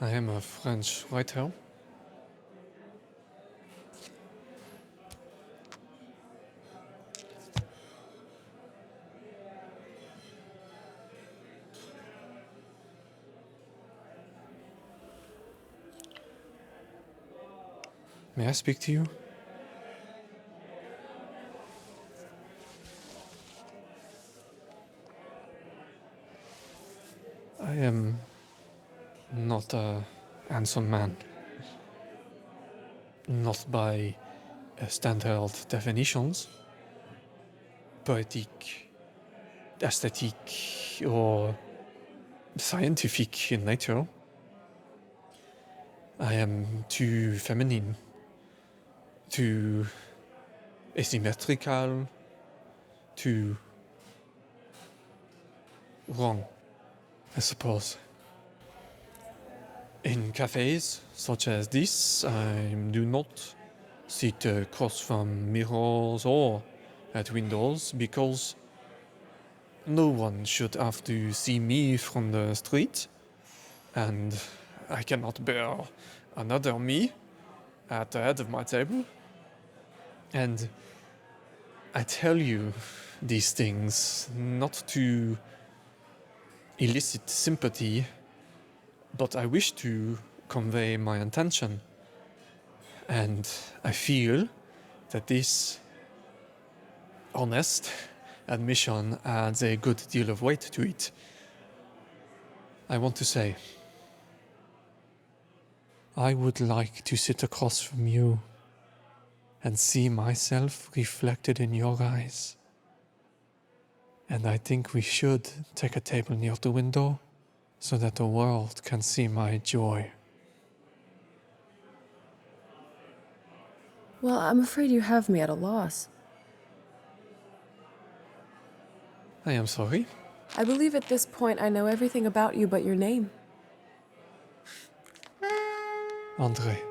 I am a French writer. May I speak to you? I am not a handsome man. Not by standard definitions. Poetic, aesthetic, or scientific in nature. I am too feminine, too asymmetrical, too wrong, I suppose. In cafes such as this, I do not sit across from mirrors or at windows because no one should have to see me from the street, and I cannot bear another me at the head of my table. And I tell you these things not to elicit sympathy, but I wish to convey my intention. And I feel that this honest admission adds a good deal of weight to it. I want to say, I would like to sit across from you and see myself reflected in your eyes. And I think we should take a table near the window so that the world can see my joy. Well, I'm afraid you have me at a loss. I am sorry. I believe at this point I know everything about you but your name. Andre.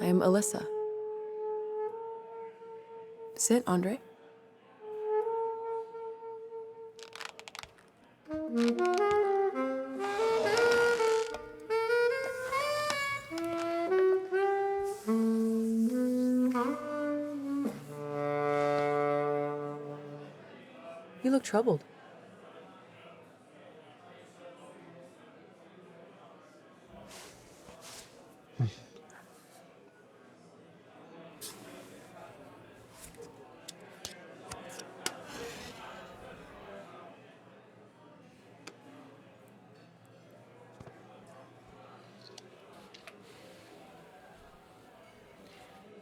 I am Alyssa. Sit, Andre. You look troubled.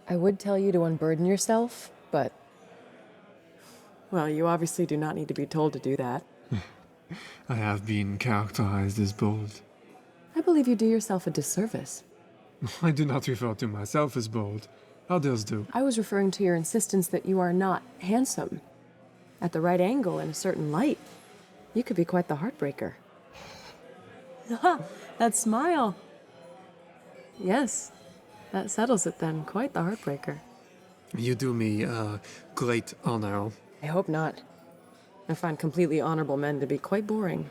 I would tell you to unburden yourself, but... well, you obviously do not need to be told to do that. I have been characterized as bold. I believe you do yourself a disservice. I do not refer to myself as bold. Others do. I was referring to your insistence that you are not handsome. At the right angle in a certain light, you could be quite the heartbreaker. That smile! Yes, that settles it then. Quite the heartbreaker. You do me a great honor. I hope not. I find completely honorable men to be quite boring.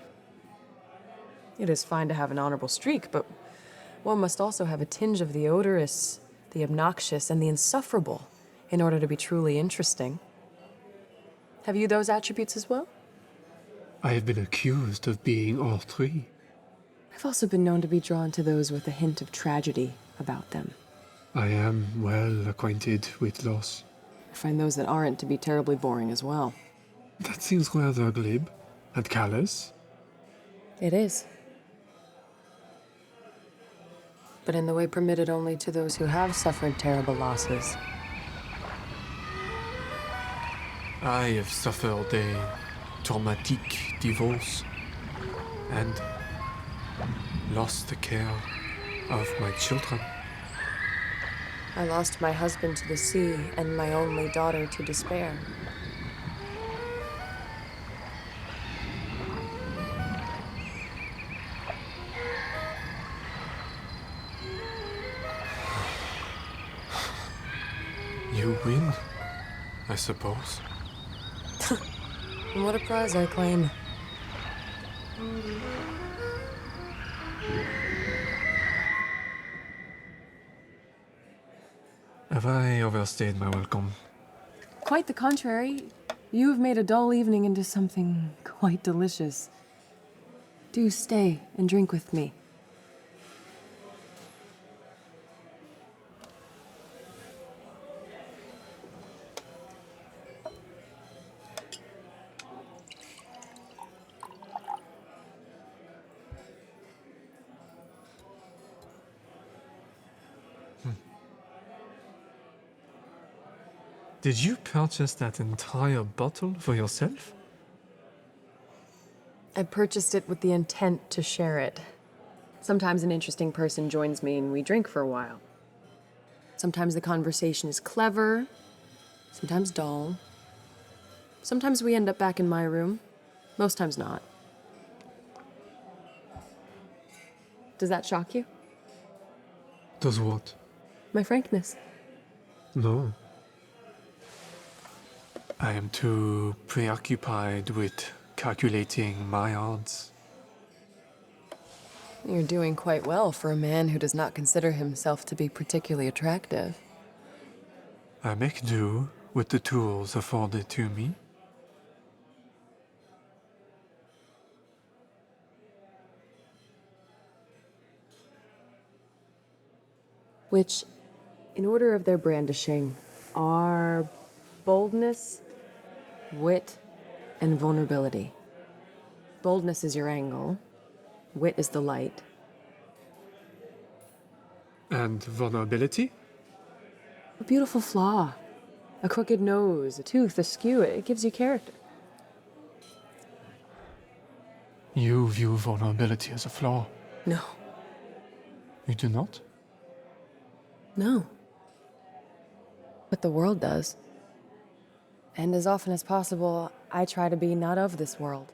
It is fine to have an honorable streak, but one must also have a tinge of the odorous, the obnoxious, and the insufferable in order to be truly interesting. Have you those attributes as well? I have been accused of being all three. I've also been known to be drawn to those with a hint of tragedy about them. I am well acquainted with loss. I find those that aren't to be terribly boring as well. That seems rather glib and callous. It is. But in the way permitted only to those who have suffered terrible losses. I have suffered a traumatic divorce and lost the care of my children. I lost my husband to the sea and my only daughter to despair. You win, I suppose. And what a prize I claim. Have I overstayed my welcome? Quite the contrary. You have made a dull evening into something quite delicious. Do stay and drink with me. Did you purchase that entire bottle for yourself? I purchased it with the intent to share it. Sometimes an interesting person joins me and we drink for a while. Sometimes the conversation is clever, sometimes dull. Sometimes we end up back in my room, most times not. Does that shock you? Does what? My frankness. No. I am too preoccupied with calculating my odds. You're doing quite well for a man who does not consider himself to be particularly attractive. I make do with the tools afforded to me. Which, in order of their brandishing, are boldness, wit, and vulnerability. Boldness is your angle, wit is the light. And vulnerability? A beautiful flaw. A crooked nose, a tooth, askew, it gives you character. You view vulnerability as a flaw. No. You do not? No. But the world does. And as often as possible, I try to be not of this world.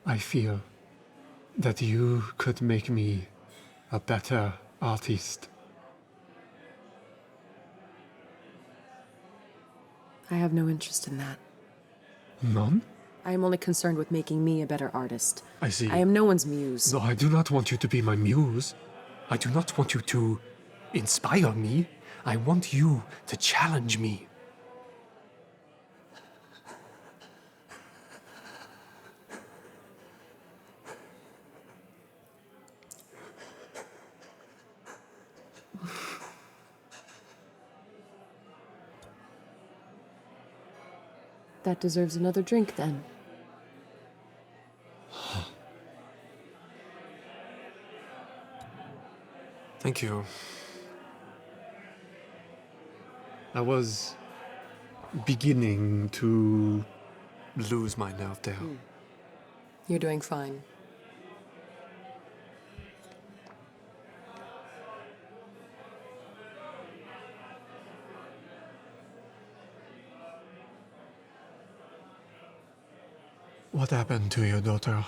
I fear that you could make me a better artist. I have no interest in that. None? I am only concerned with making me a better artist. I see. I am no one's muse. No, I do not want you to be my muse. I do not want you to inspire me. I want you to challenge me. That deserves another drink, then. Thank you. I was beginning to lose my nerve there. You're doing fine. What happened to your daughter?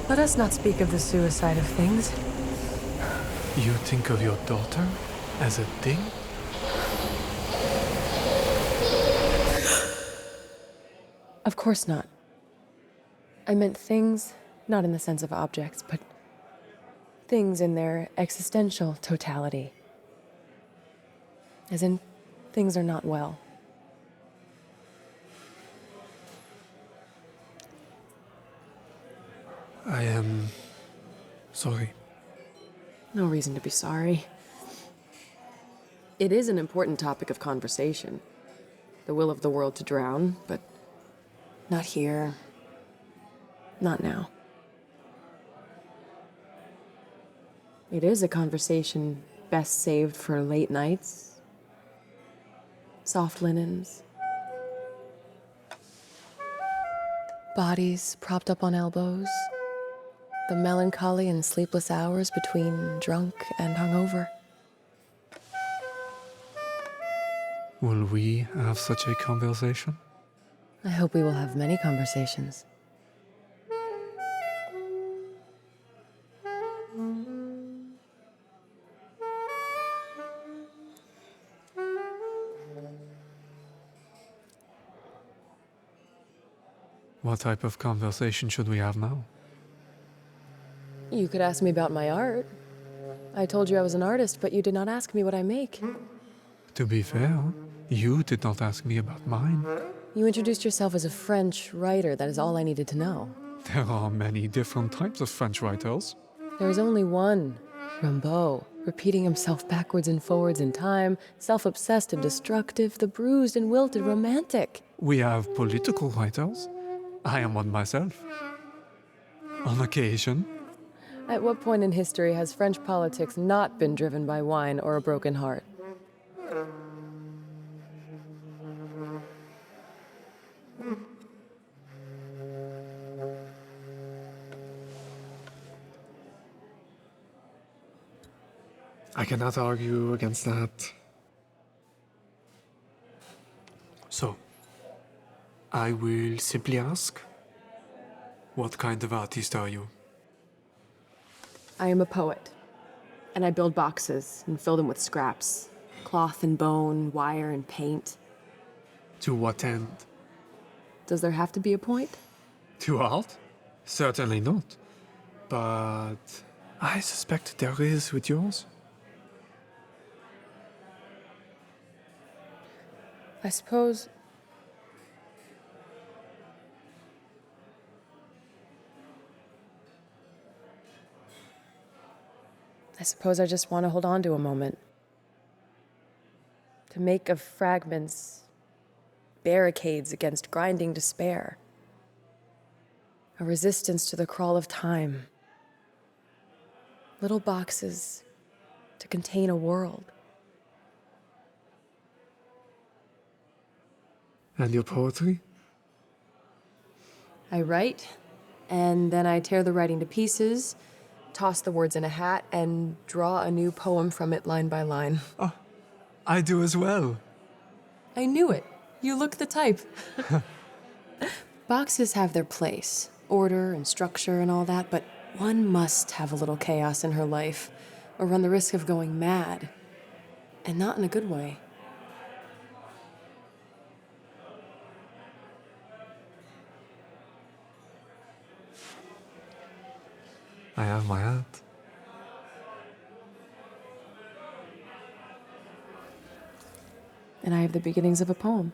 Let us not speak of the suicide of things. You think of your daughter as a thing? Of course not. I meant things, not in the sense of objects, but things in their existential totality. As in, things are not well. I am sorry. No reason to be sorry. It is an important topic of conversation. The will of the world to drown, but not here. Not now. It is a conversation best saved for late nights. Soft linens. Bodies propped up on elbows. The melancholy and sleepless hours between drunk and hungover. Will we have such a conversation? I hope we will have many conversations. What type of conversation should we have now? You could ask me about my art. I told you I was an artist, but you did not ask me what I make. To be fair, you did not ask me about mine. You introduced yourself as a French writer, that is all I needed to know. There are many different types of French writers. There is only one, Rimbaud, repeating himself backwards and forwards in time, self-obsessed and destructive, the bruised and wilted romantic. We have political writers. I am one myself. On occasion. At what point in history has French politics not been driven by wine or a broken heart? I cannot argue against that. So, I will simply ask, what kind of artist are you? I am a poet, and I build boxes and fill them with scraps. Cloth and bone, wire and paint. To what end? Does there have to be a point? To art? Certainly not. But I suspect there is with yours. I suppose... I just want to hold on to a moment. To make of fragments barricades against grinding despair. A resistance to the crawl of time. Little boxes to contain a world. And your poetry? I write, and then I tear the writing to pieces, toss the words in a hat, and draw a new poem from it line by line. Oh, I do as well. I knew it. You look the type. Boxes have their place, order and structure and all that, but one must have a little chaos in her life, or run the risk of going mad. And not in a good way. I have my hat. And I have the beginnings of a poem.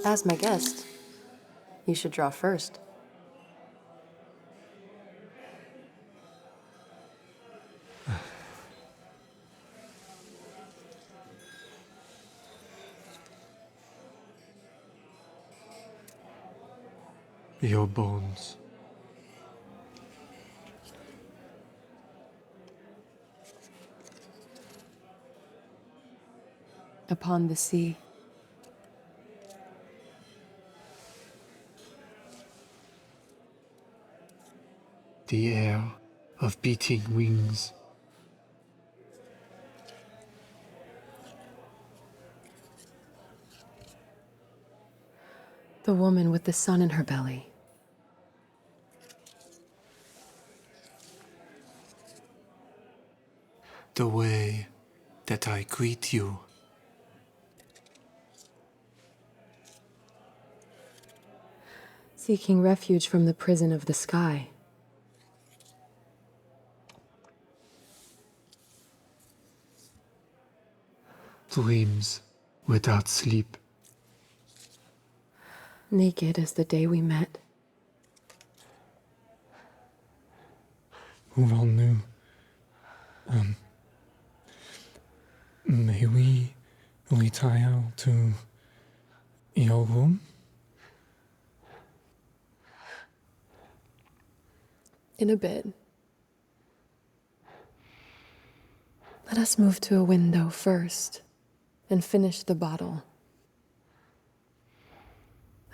As my guest, you should draw first. Your bones. Upon the sea. The air of beating wings. The woman with the sun in her belly. The way that I greet you. Seeking refuge from the prison of the sky. dreams without sleep. Naked as the day we met. Who all knew? May we retire to your room? In a bit. Let us move to a window first and finish the bottle.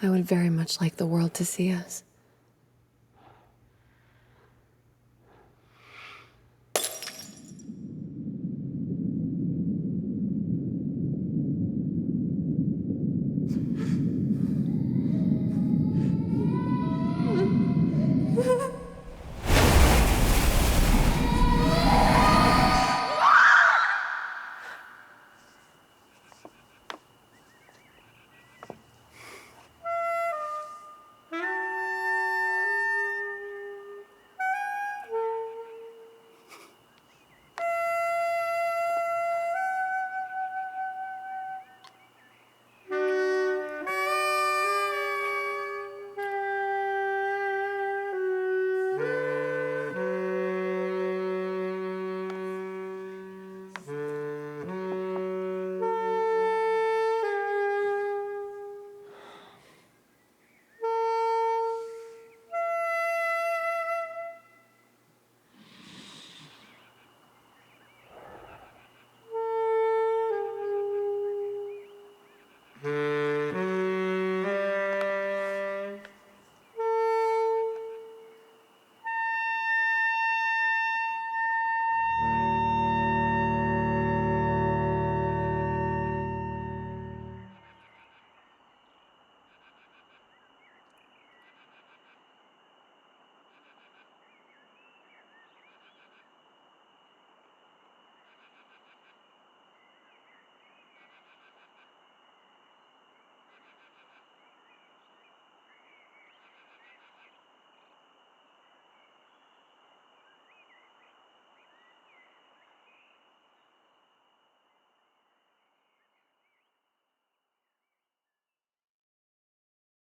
I would very much like the world to see us.